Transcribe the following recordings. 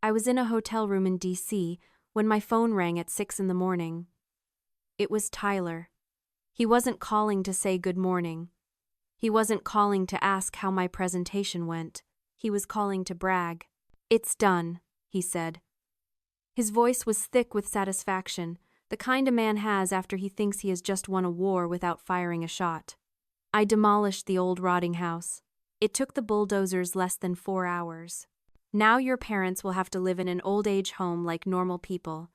I was in a hotel room in D.C. when my phone rang at 6 in the morning. It was Tyler. He wasn't calling to say good morning. He wasn't calling to ask how my presentation went. He was calling to brag. "It's done," he said. His voice was thick with satisfaction, the kind a man has after he thinks he has just won a war without firing a shot. I demolished the old rotting house. It took the bulldozers less than 4 hours. Now your parents will have to live in an old-age home like normal people,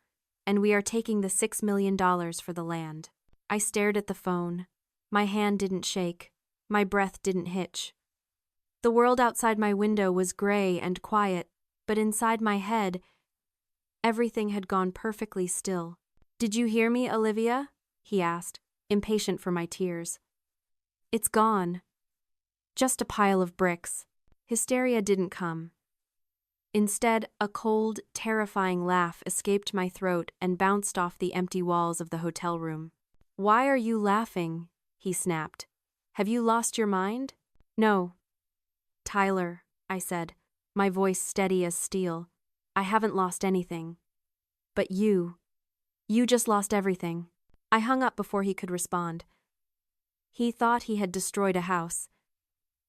and we are taking the $6 million for the land. I stared at the phone. My hand didn't shake. My breath didn't hitch. The world outside my window was gray and quiet, but inside my head, everything had gone perfectly still. "Did you hear me, Olivia?" he asked, impatient for my tears. "It's gone. Just a pile of bricks." Hysteria didn't come. Instead, a cold, terrifying laugh escaped my throat and bounced off the empty walls of the hotel room. "Why are you laughing?" he snapped. "Have you lost your mind?" "No." "Tyler," I said, my voice steady as steel, "I haven't lost anything. But you just lost everything." I hung up before he could respond. He thought he had destroyed a house.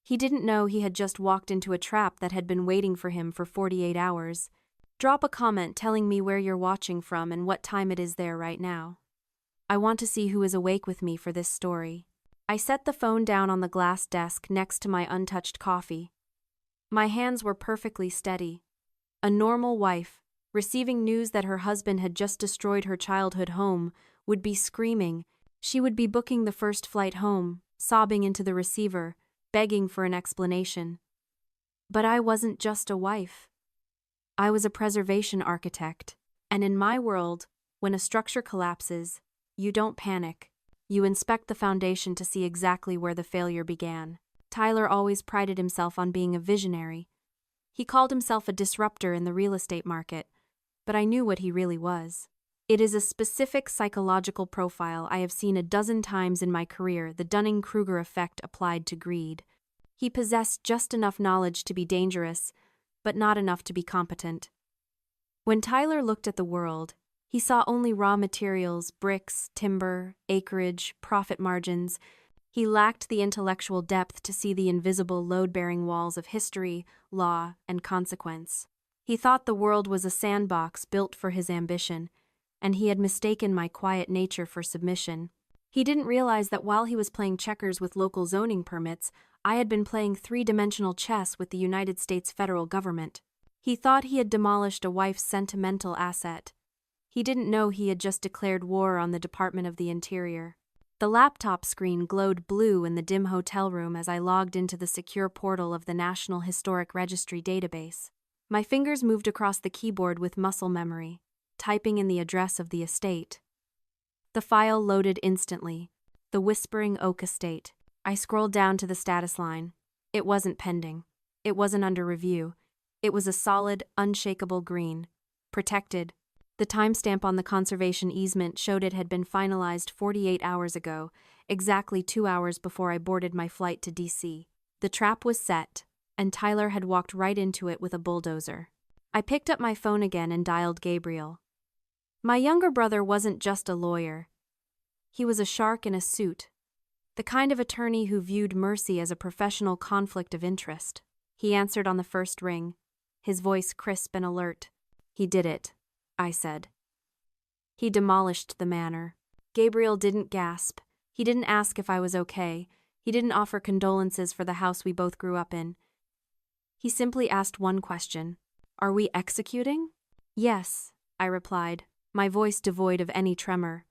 He didn't know he had just walked into a trap that had been waiting for him for 48 hours. Drop a comment telling me where you're watching from and what time it is there right now. I want to see who is awake with me for this story. I set the phone down on the glass desk next to my untouched coffee. My hands were perfectly steady. A normal wife, receiving news that her husband had just destroyed her childhood home, would be screaming. She would be booking the first flight home, sobbing into the receiver, begging for an explanation. But I wasn't just a wife. I was a preservation architect, and in my world, when a structure collapses, you don't panic. You inspect the foundation to see exactly where the failure began. Tyler always prided himself on being a visionary. He called himself a disruptor in the real estate market, but I knew what he really was. It is a specific psychological profile I have seen a dozen times in my career, the Dunning-Kruger effect applied to greed. He possessed just enough knowledge to be dangerous, but not enough to be competent. When Tyler looked at the world, he saw only raw materials, bricks, timber, acreage, profit margins. He lacked the intellectual depth to see the invisible load-bearing walls of history, law, and consequence. He thought the world was a sandbox built for his ambition, and he had mistaken my quiet nature for submission. He didn't realize that while he was playing checkers with local zoning permits, I had been playing three-dimensional chess with the United States federal government. He thought he had demolished a wife's sentimental asset. He didn't know he had just declared war on the Department of the Interior. The laptop screen glowed blue in the dim hotel room as I logged into the secure portal of the National Historic Registry database. My fingers moved across the keyboard with muscle memory, typing in the address of the estate. The file loaded instantly. The Whispering Oak Estate. I scrolled down to the status line. It wasn't pending. It wasn't under review. It was a solid, unshakable green. Protected. The timestamp on the conservation easement showed it had been finalized 48 hours ago, exactly 2 hours before I boarded my flight to D.C. The trap was set, and Tyler had walked right into it with a bulldozer. I picked up my phone again and dialed Gabriel. My younger brother wasn't just a lawyer. He was a shark in a suit, the kind of attorney who viewed mercy as a professional conflict of interest. He answered on the first ring, his voice crisp and alert. "He did it," I said. "He demolished the manor." Gabriel didn't gasp. He didn't ask if I was okay. He didn't offer condolences for the house we both grew up in. He simply asked one question. "Are we executing?" "Yes," I replied, my voice devoid of any tremor.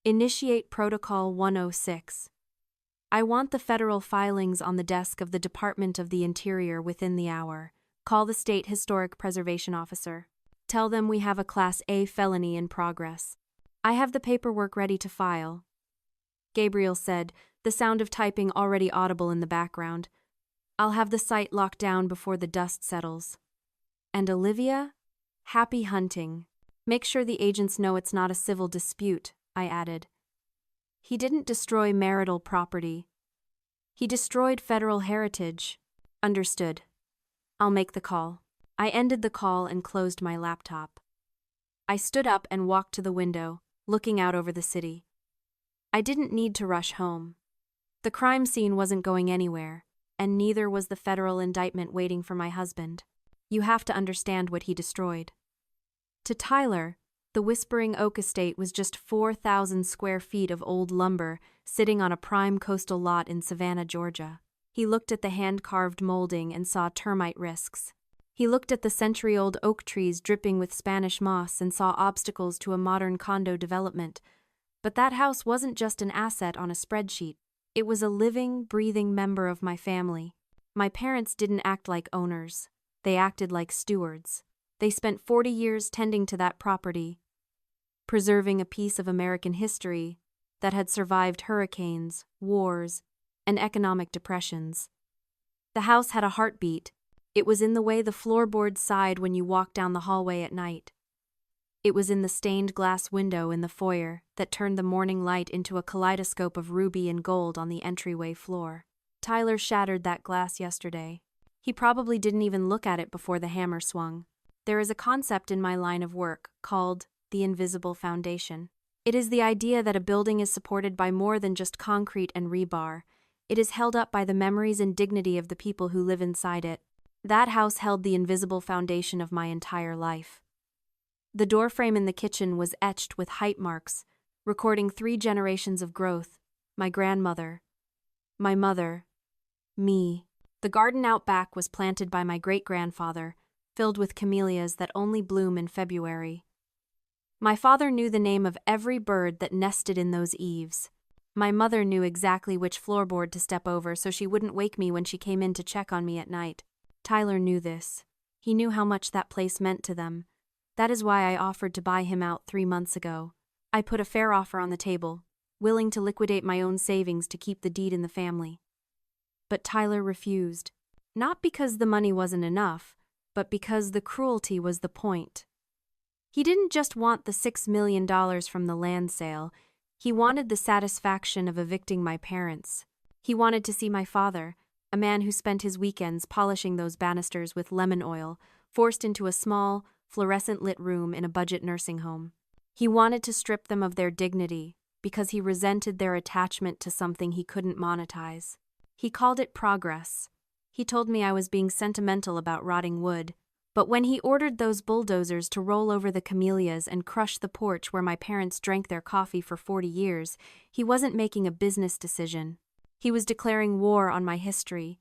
"Initiate Protocol 106. I want the federal filings on the desk of the Department of the Interior within the hour. Call the State Historic Preservation Officer. Tell them we have a Class A felony in progress. I have the paperwork ready to file." Gabriel said, the sound of typing already audible in the background. "I'll have the site locked down before the dust settles. And Olivia? Happy hunting. Make sure the agents know it's not a civil dispute," I added. "He didn't destroy marital property. He destroyed federal heritage." "Understood. I'll make the call." I ended the call and closed my laptop. I stood up and walked to the window, looking out over the city. I didn't need to rush home. The crime scene wasn't going anywhere, and neither was the federal indictment waiting for my husband. You have to understand what he destroyed. To Tyler, the Whispering Oak estate was just 4,000 square feet of old lumber sitting on a prime coastal lot in Savannah, Georgia. He looked at the hand-carved molding and saw termite risks. He looked at the century-old oak trees dripping with Spanish moss and saw obstacles to a modern condo development. But that house wasn't just an asset on a spreadsheet. It was a living, breathing member of my family. My parents didn't act like owners. They acted like stewards. They spent 40 years tending to that property, preserving a piece of American history that had survived hurricanes, wars, and economic depressions. The house had a heartbeat. It was in the way the floorboards sighed when you walked down the hallway at night. It was in the stained glass window in the foyer that turned the morning light into a kaleidoscope of ruby and gold on the entryway floor. Tyler shattered that glass yesterday. He probably didn't even look at it before the hammer swung. There is a concept in my line of work called the invisible foundation. It is the idea that a building is supported by more than just concrete and rebar. It is held up by the memories and dignity of the people who live inside it. That house held the invisible foundation of my entire life. The doorframe in the kitchen was etched with height marks, recording 3 generations of growth: my grandmother, my mother, me. The garden out back was planted by my great-grandfather, filled with camellias that only bloom in February. My father knew the name of every bird that nested in those eaves. My mother knew exactly which floorboard to step over so she wouldn't wake me when she came in to check on me at night. Tyler knew this. He knew how much that place meant to them. That is why I offered to buy him out 3 months ago. I put a fair offer on the table, willing to liquidate my own savings to keep the deed in the family. But Tyler refused. Not because the money wasn't enough, but because the cruelty was the point. He didn't just want the $6 million from the land sale. He wanted the satisfaction of evicting my parents. He wanted to see my father, a man who spent his weekends polishing those banisters with lemon oil, forced into a small, fluorescent-lit room in a budget nursing home. He wanted to strip them of their dignity because he resented their attachment to something he couldn't monetize. He called it progress. He told me I was being sentimental about rotting wood. But when he ordered those bulldozers to roll over the camellias and crush the porch where my parents drank their coffee for 40 years, he wasn't making a business decision. He was declaring war on my history.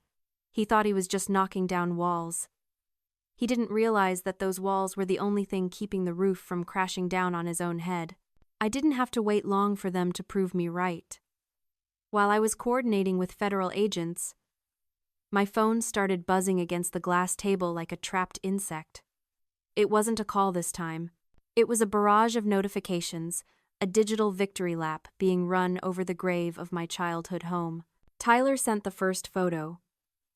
He thought he was just knocking down walls. He didn't realize that those walls were the only thing keeping the roof from crashing down on his own head. I didn't have to wait long for them to prove me right. While I was coordinating with federal agents, my phone started buzzing against the glass table like a trapped insect. It wasn't a call this time. It was a barrage of notifications, a digital victory lap being run over the grave of my childhood home. Tyler sent the first photo.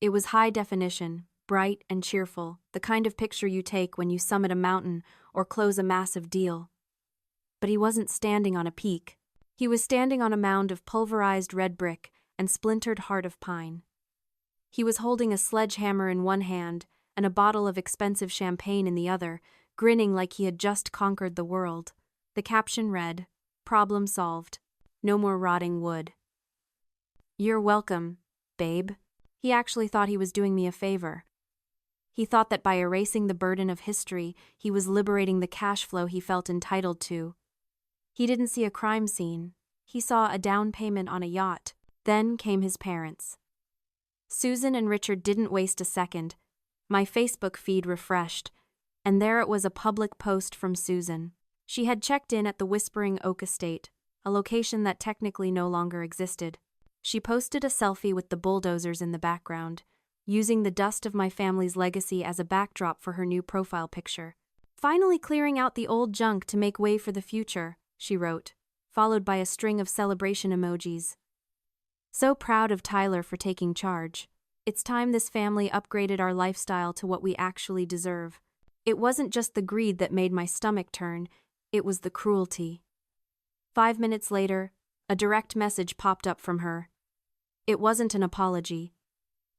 It was high definition, bright and cheerful, the kind of picture you take when you summit a mountain or close a massive deal. But he wasn't standing on a peak. He was standing on a mound of pulverized red brick and splintered heart of pine. He was holding a sledgehammer in one hand and a bottle of expensive champagne in the other, grinning like he had just conquered the world. The caption read, "Problem solved. No more rotting wood." "You're welcome, babe." He actually thought he was doing me a favor. He thought that by erasing the burden of history, he was liberating the cash flow he felt entitled to. He didn't see a crime scene. He saw a down payment on a yacht. Then came his parents. Susan and Richard didn't waste a second. My Facebook feed refreshed, and there it was, a public post from Susan. She had checked in at the Whispering Oak estate, a location that technically no longer existed. She posted a selfie with the bulldozers in the background, using the dust of my family's legacy as a backdrop for her new profile picture. "Finally clearing out the old junk to make way for the future," she wrote, followed by a string of celebration emojis. So proud of Tyler for taking charge. It's time this family upgraded our lifestyle to what we actually deserve. It wasn't just the greed that made my stomach turn, it was the cruelty. 5 minutes later, a direct message popped up from her. It wasn't an apology.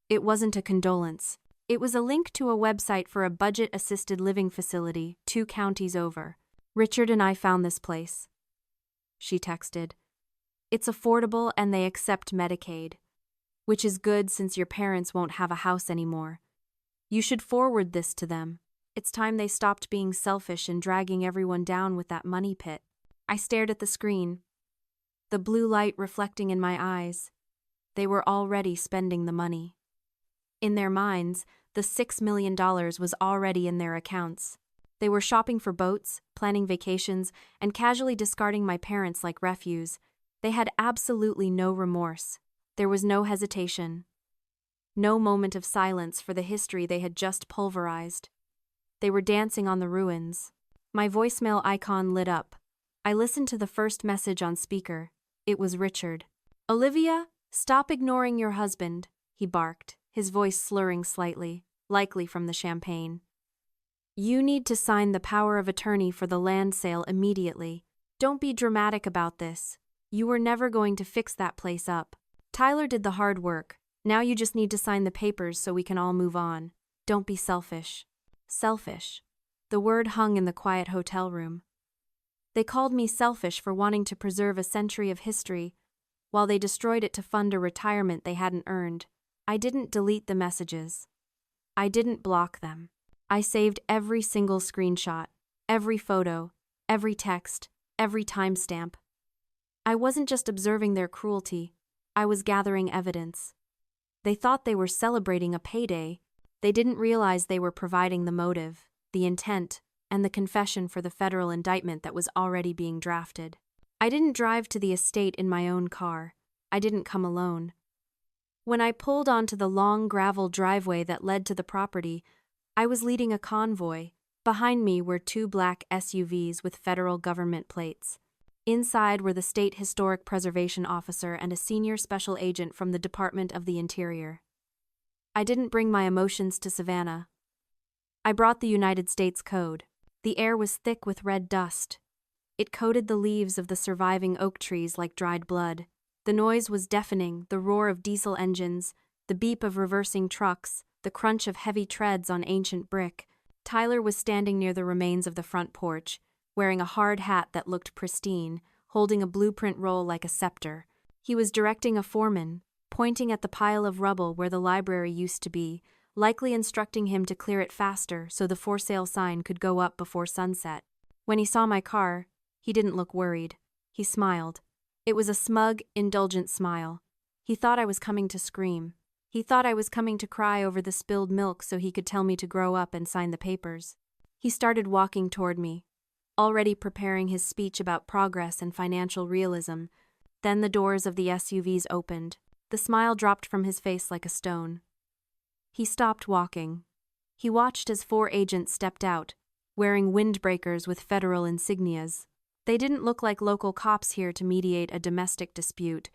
It wasn't a condolence. It was a link to a website for a budget-assisted living facility 2 counties over. "Richard and I found this place," she texted. "It's affordable and they accept Medicaid, which is good since your parents won't have a house anymore. You should forward this to them. It's time they stopped being selfish and dragging everyone down with that money pit." I stared at the screen, the blue light reflecting in my eyes. They were already spending the money. In their minds, the $6 million was already in their accounts. They were shopping for boats, planning vacations, and casually discarding my parents like refuse. They had absolutely no remorse. There was no hesitation. No moment of silence for the history they had just pulverized. They were dancing on the ruins. My voicemail icon lit up. I listened to the first message on speaker. It was Richard. "Olivia, stop ignoring your husband," he barked, his voice slurring slightly, likely from the champagne. "You need to sign the power of attorney for the land sale immediately. Don't be dramatic about this. You were never going to fix that place up. Tyler did the hard work. Now you just need to sign the papers so we can all move on. Don't be selfish." Selfish. The word hung in the quiet hotel room. They called me selfish for wanting to preserve a century of history, while they destroyed it to fund a retirement they hadn't earned. I didn't delete the messages. I didn't block them. I saved every single screenshot, every photo, every text, every timestamp. I wasn't just observing their cruelty, I was gathering evidence. They thought they were celebrating a payday. They didn't realize they were providing the motive, the intent, and the confession for the federal indictment that was already being drafted. I didn't drive to the estate in my own car. I didn't come alone. When I pulled onto the long gravel driveway that led to the property, I was leading a convoy. Behind me were 2 black SUVs with federal government plates. Inside were the state historic preservation officer and a senior special agent from the Department of the Interior. I didn't bring my emotions to Savannah. I brought the United States Code. The air was thick with red dust. It coated the leaves of the surviving oak trees like dried blood. The noise was deafening, the roar of diesel engines, the beep of reversing trucks, the crunch of heavy treads on ancient brick. Tyler was standing near the remains of the front porch, wearing a hard hat that looked pristine, holding a blueprint roll like a scepter. He was directing a foreman, pointing at the pile of rubble where the library used to be, likely instructing him to clear it faster so the for sale sign could go up before sunset. When he saw my car, he didn't look worried. He smiled. It was a smug, indulgent smile. He thought I was coming to scream. He thought I was coming to cry over the spilled milk so he could tell me to grow up and sign the papers. He started walking toward me, already preparing his speech about progress and financial realism. Then the doors of the SUVs opened. The smile dropped from his face like a stone. He stopped walking. He watched as 4 agents stepped out, wearing windbreakers with federal insignias. They didn't look like local cops here to mediate a domestic dispute.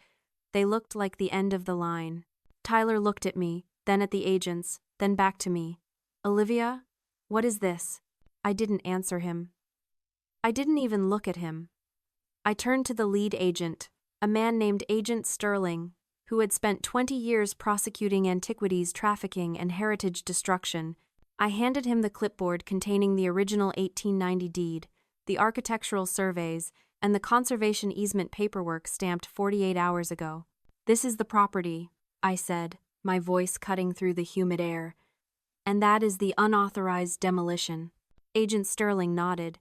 They looked like the end of the line. Tyler looked at me, then at the agents, then back to me. "Olivia, what is this?" I didn't answer him. I didn't even look at him. I turned to the lead agent, a man named Agent Sterling, who had spent 20 years prosecuting antiquities trafficking and heritage destruction. I handed him the clipboard containing the original 1890 deed, the architectural surveys, and the conservation easement paperwork stamped 48 hours ago. "This is the property," I said, my voice cutting through the humid air. "And that is the unauthorized demolition." Agent Sterling nodded.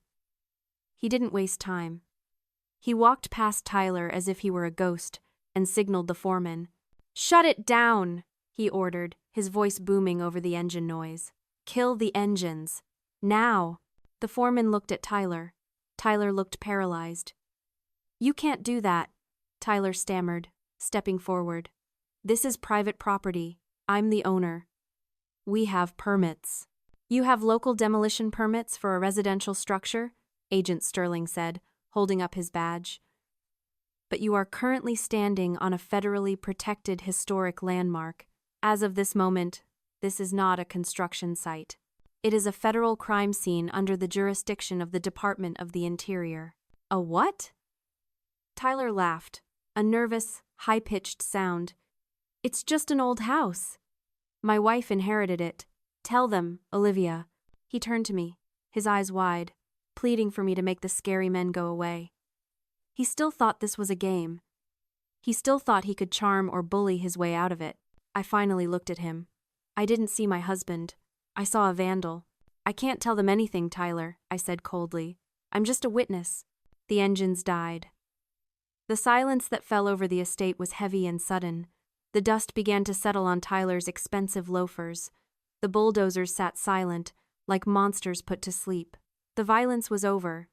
He didn't waste time. He walked past Tyler as if he were a ghost and signaled the foreman. "Shut it down," he ordered, his voice booming over the engine noise. "Kill the engines. Now." The foreman looked at Tyler. Tyler looked paralyzed. "You can't do that," Tyler stammered, stepping forward. "This is private property. I'm the owner. We have permits." "You have local demolition permits for a residential structure?" Agent Sterling said, holding up his badge. "But you are currently standing on a federally protected historic landmark. As of this moment, this is not a construction site. It is a federal crime scene under the jurisdiction of the Department of the Interior." "A what?" Tyler laughed, a nervous, high-pitched sound. "It's just an old house. My wife inherited it. Tell them, Olivia. He turned to me, his eyes wide, pleading for me to make the scary men go away. He still thought this was a game. He still thought he could charm or bully his way out of it. I finally looked at him. I didn't see my husband. I saw a vandal. I can't tell them anything, Tyler, I said coldly. I'm just a witness. The engines died. The silence that fell over the estate was heavy and sudden. The dust began to settle on Tyler's expensive loafers. The bulldozers sat silent, like monsters put to sleep. The violence was over.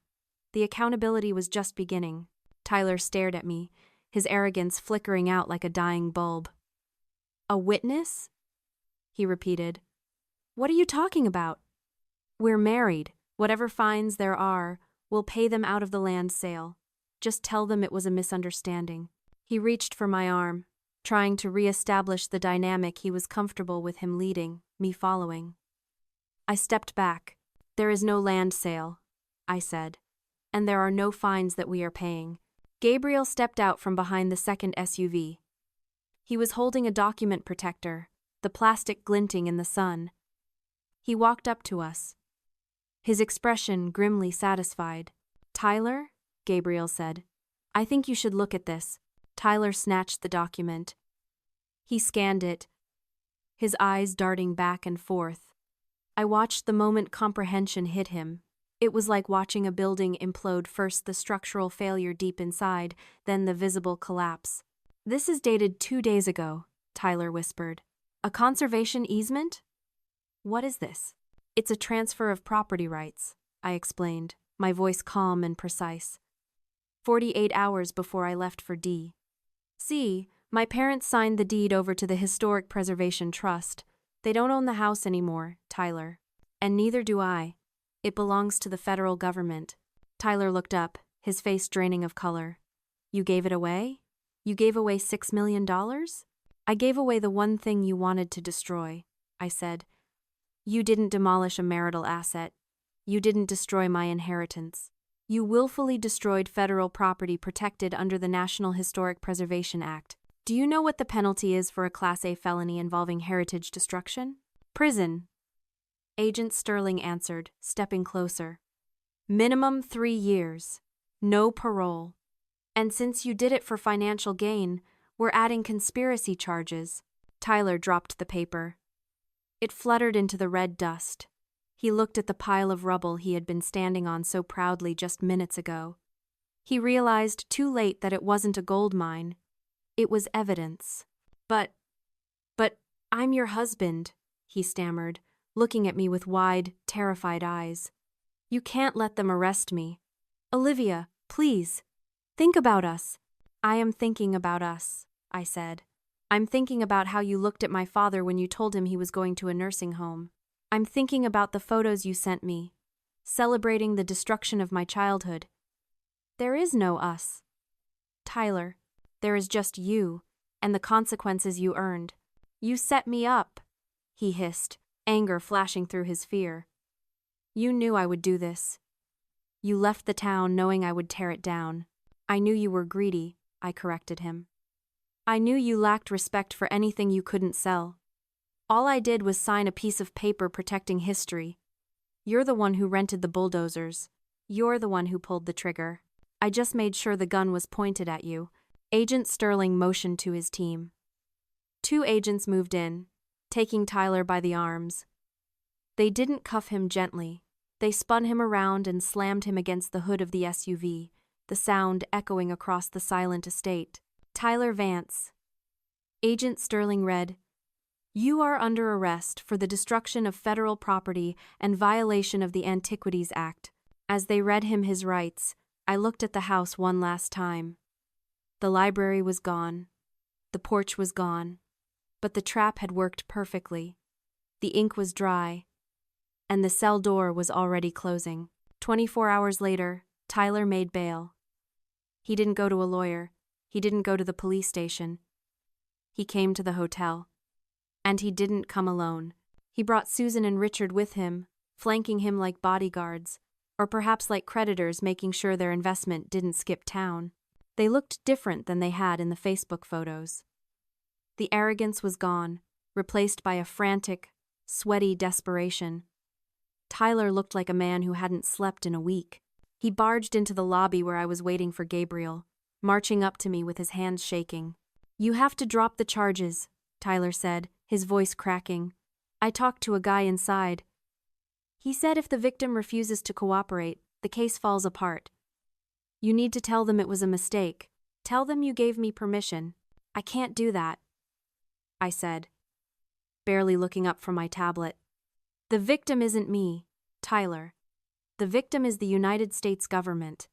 The accountability was just beginning. Tyler stared at me, his arrogance flickering out like a dying bulb. A witness? He repeated. What are you talking about? We're married. Whatever fines there are, we'll pay them out of the land sale. Just tell them it was a misunderstanding. He reached for my arm, trying to re-establish the dynamic he was comfortable with him leading, me following. I stepped back. There is no land sale, I said, and there are no fines that we are paying. Gabriel stepped out from behind the second SUV. He was holding a document protector, the plastic glinting in the sun. He walked up to us, his expression grimly satisfied. Tyler, Gabriel said, I think you should look at this. Tyler snatched the document. He scanned it, his eyes darting back and forth. I watched the moment comprehension hit him. It was like watching a building implode, first the structural failure deep inside, then the visible collapse. This is dated 2 days ago, Tyler whispered. A conservation easement? What is this? It's a transfer of property rights, I explained, my voice calm and precise. 48 hours before I left for D. See, my parents signed the deed over to the Historic Preservation Trust. They don't own the house anymore, Tyler. And neither do I. It belongs to the federal government. Tyler looked up, his face draining of color. You gave it away? You gave away $6 million? I gave away the one thing you wanted to destroy, I said. You didn't demolish a marital asset. You didn't destroy my inheritance. You willfully destroyed federal property protected under the National Historic Preservation Act. Do you know what the penalty is for a Class A felony involving heritage destruction? Prison. Agent Sterling answered, stepping closer. Minimum 3 years. No parole. And since you did it for financial gain, we're adding conspiracy charges. Tyler dropped the paper. It fluttered into the red dust. He looked at the pile of rubble he had been standing on so proudly just minutes ago. He realized too late that it wasn't a gold mine. It was evidence. But I'm your husband, he stammered, looking at me with wide, terrified eyes. You can't let them arrest me. Olivia, please, think about us. I am thinking about us, I said. I'm thinking about how you looked at my father when you told him he was going to a nursing home. I'm thinking about the photos you sent me, celebrating the destruction of my childhood. There is no us. Tyler, there is just you, and the consequences you earned. You set me up, he hissed, anger flashing through his fear. You knew I would do this. You left the town knowing I would tear it down. I knew you were greedy, I corrected him. I knew you lacked respect for anything you couldn't sell. All I did was sign a piece of paper protecting history. You're the one who rented the bulldozers. You're the one who pulled the trigger. I just made sure the gun was pointed at you. Agent Sterling motioned to his team. 2 agents moved in, taking Tyler by the arms. They didn't cuff him gently. They spun him around and slammed him against the hood of the SUV, the sound echoing across the silent estate. Tyler Vance. Agent Sterling read, You are under arrest for the destruction of federal property and violation of the Antiquities Act. As they read him his rights, I looked at the house one last time. The library was gone. The porch was gone. But the trap had worked perfectly. The ink was dry. And the cell door was already closing. 24 hours later, Tyler made bail. He didn't go to a lawyer. He didn't go to the police station. He came to the hotel. And he didn't come alone. He brought Susan and Richard with him, flanking him like bodyguards, or perhaps like creditors making sure their investment didn't skip town. They looked different than they had in the Facebook photos. The arrogance was gone, replaced by a frantic, sweaty desperation. Tyler looked like a man who hadn't slept in a week. He barged into the lobby where I was waiting for Gabriel, marching up to me with his hands shaking. "You have to drop the charges," Tyler said, his voice cracking. "I talked to a guy inside. He said if the victim refuses to cooperate, the case falls apart. You need to tell them it was a mistake. Tell them you gave me permission." "I can't do that," I said, barely looking up from my tablet. "The victim isn't me, Tyler. The victim is the United States government.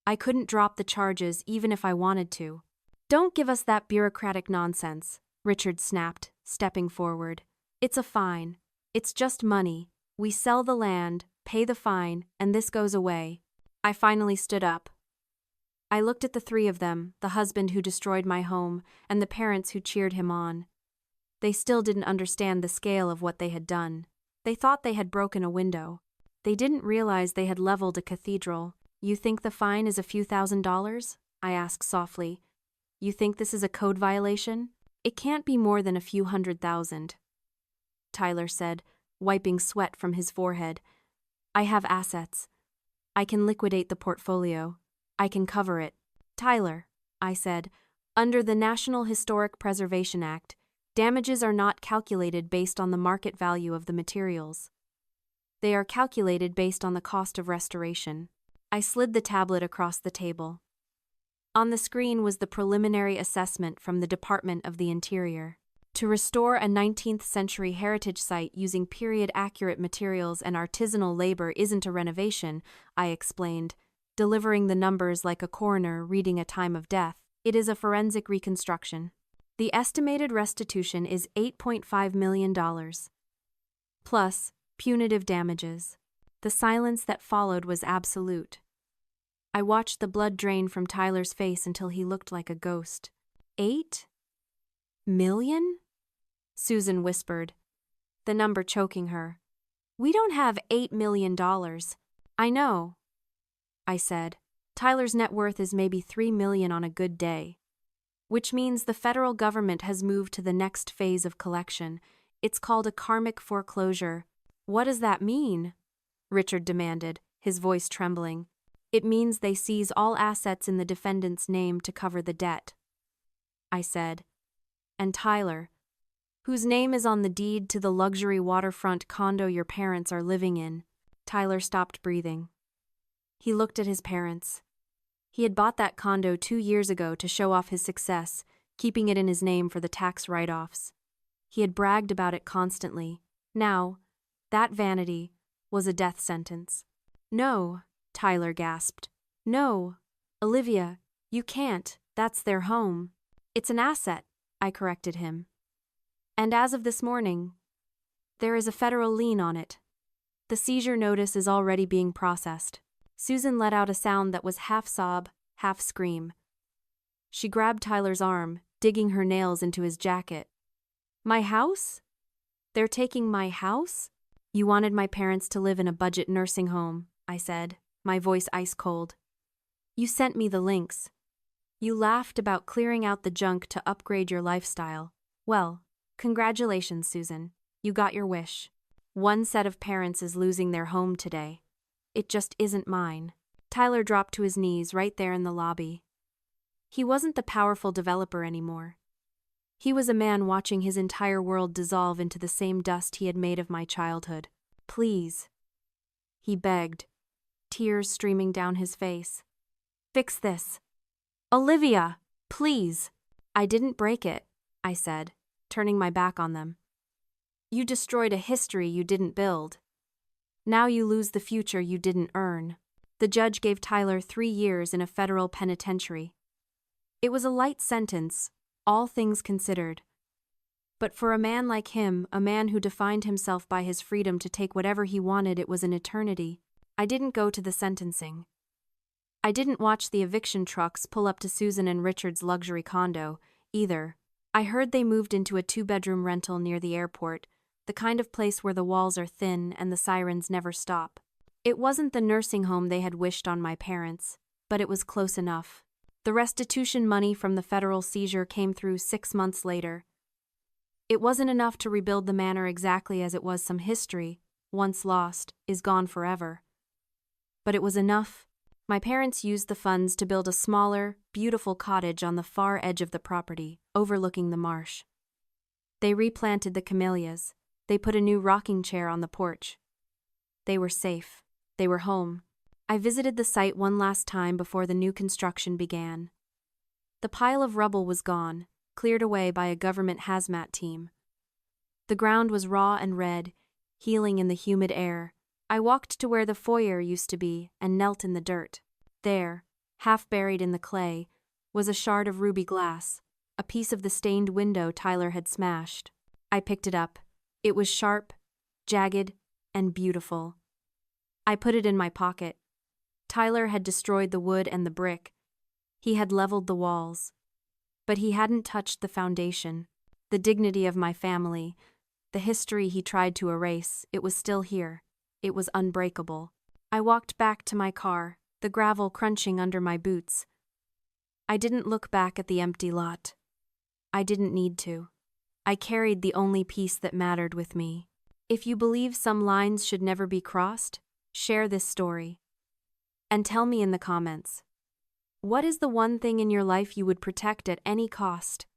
I couldn't drop the charges even if I wanted to." "Don't give us that bureaucratic nonsense," Richard snapped, stepping forward. "It's a fine. It's just money. We sell the land, pay the fine, and this goes away." I finally stood up. I looked at the three of them, the husband who destroyed my home, and the parents who cheered him on. They still didn't understand the scale of what they had done. They thought they had broken a window. They didn't realize they had leveled a cathedral. "You think the fine is a few $1,000s?" I asked softly. "You think this is a code violation? It can't be more than a few $100,000. Tyler said, wiping sweat from his forehead. "I have assets. I can liquidate the portfolio. I can cover it." "Tyler," I said, "under the National Historic Preservation Act, damages are not calculated based on the market value of the materials. They are calculated based on the cost of restoration." I slid the tablet across the table. On the screen was the preliminary assessment from the Department of the Interior. To restore a 19th century heritage site using period-accurate materials and artisanal labor isn't a renovation, I explained, delivering the numbers like a coroner reading a time of death. It is a forensic reconstruction. The estimated restitution is $8.5 million. Plus, punitive damages. The silence that followed was absolute. I watched the blood drain from Tyler's face until he looked like a ghost. $8 million? Susan whispered, the number choking her. "We don't have $8 million. "I know," I said. "Tyler's net worth is maybe $3 million on a good day. Which means the federal government has moved to the next phase of collection. It's called a karmic foreclosure." "What does that mean?" Richard demanded, his voice trembling. "It means they seize all assets in the defendant's name to cover the debt," I said. "And Tyler, whose name is on the deed to the luxury waterfront condo your parents are living in." Tyler stopped breathing. He looked at his parents. He had bought that condo 2 years ago to show off his success, keeping it in his name for the tax write-offs. He had bragged about it constantly. Now, that vanity was a death sentence. "No," Tyler gasped. "No, Olivia, you can't. That's their home." "It's an asset," I corrected him. "And as of this morning, there is a federal lien on it. The seizure notice is already being processed." Susan let out a sound that was half sob, half scream. She grabbed Tyler's arm, digging her nails into his jacket. "My house? They're taking my house?" "You wanted my parents to live in a budget nursing home," I said, my voice ice cold. "You sent me the links. You laughed about clearing out the junk to upgrade your lifestyle. Well, congratulations, Susan. You got your wish. One set of parents is losing their home today. It just isn't mine." Tyler dropped to his knees right there in the lobby. He wasn't the powerful developer anymore. He was a man watching his entire world dissolve into the same dust he had made of my childhood. "Please," he begged, tears streaming down his face. "Fix this. Olivia, please." "I didn't break it," I said, turning my back on them. "You destroyed a history you didn't build. Now you lose the future you didn't earn." The judge gave Tyler 3 years in a federal penitentiary. It was a light sentence, all things considered. But for a man like him, a man who defined himself by his freedom to take whatever he wanted, it was an eternity. I didn't go to the sentencing. I didn't watch the eviction trucks pull up to Susan and Richard's luxury condo, either. I heard they moved into a 2-bedroom rental near the airport, the kind of place where the walls are thin and the sirens never stop. It wasn't the nursing home they had wished on my parents, but it was close enough. The restitution money from the federal seizure came through 6 months later. It wasn't enough to rebuild the manor exactly as it was. Some history, once lost, is gone forever. But it was enough. My parents used the funds to build a smaller, beautiful cottage on the far edge of the property, overlooking the marsh. They replanted the camellias. They put a new rocking chair on the porch. They were safe. They were home. I visited the site one last time before the new construction began. The pile of rubble was gone, cleared away by a government hazmat team. The ground was raw and red, healing in the humid air. I walked to where the foyer used to be and knelt in the dirt. There, half buried in the clay, was a shard of ruby glass, a piece of the stained window Tyler had smashed. I picked it up. It was sharp, jagged, and beautiful. I put it in my pocket. Tyler had destroyed the wood and the brick. He had leveled the walls. But he hadn't touched the foundation, the dignity of my family, the history he tried to erase. It was still here. It was unbreakable. I walked back to my car, the gravel crunching under my boots. I didn't look back at the empty lot. I didn't need to. I carried the only piece that mattered with me. If you believe some lines should never be crossed, share this story. And tell me in the comments, what is the one thing in your life you would protect at any cost?